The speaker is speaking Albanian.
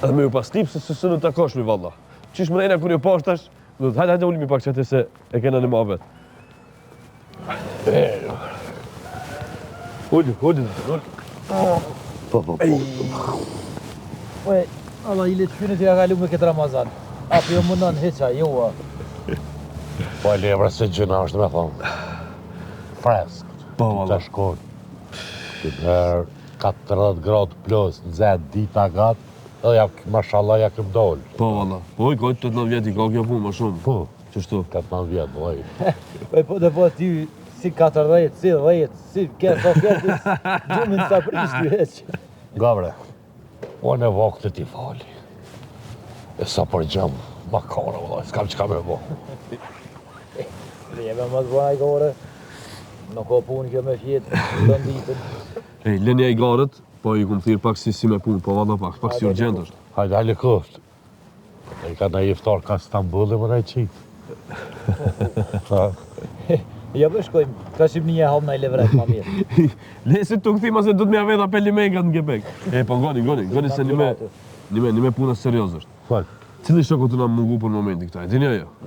Edhe me ju pas tip se së në takosh mi valla. Qish më nejna kur ju poshtash, do të hajde ulimi pak qëti se e kena në ma vet. Ulli. Po. Oj, Allah i letë shpinët ja kalu me këtë Ramazan. Apo jo mundon heqa, jo. Po e lebra se gjëna është me thonë. Freskët. Po, valla. Të shkojnë. Këtë herë 40 gradë plus, nëzet dita gatë, edhe ja, mashallah, ja këm dollë. Po valla. Po i kojtë 18 vjeti ka kjo punë më shumë. Po, Qështu? 18 vjetë, boj. Oj, po dhe po ty si 40, si 10, si kërë, gjumin sa prish ty heq. Gabre, o në vakët ti fali. E sa për gjemë, ma kone, vëllaj, s'kam që kam e bo. Jeme më të bëna i gore. Nuk ka punë kjo me fjetë, të nditën. Ej, lenja i garët, po i kumë thirë pak si me punë, po valla pak si urgjent është. Hajde, hajde kështë. E ka në iftar ka Stambulli më nëjë qitë. Ja për shkojmë, ka Shqipnija hapë na i levret ma mirë. Lesi të këthima se du të mja vedha pelli me nga në Gepek. E, po goni se një me puna serios është. Fal. Cili shoko të na mungu për momentin këta, e dini ajo?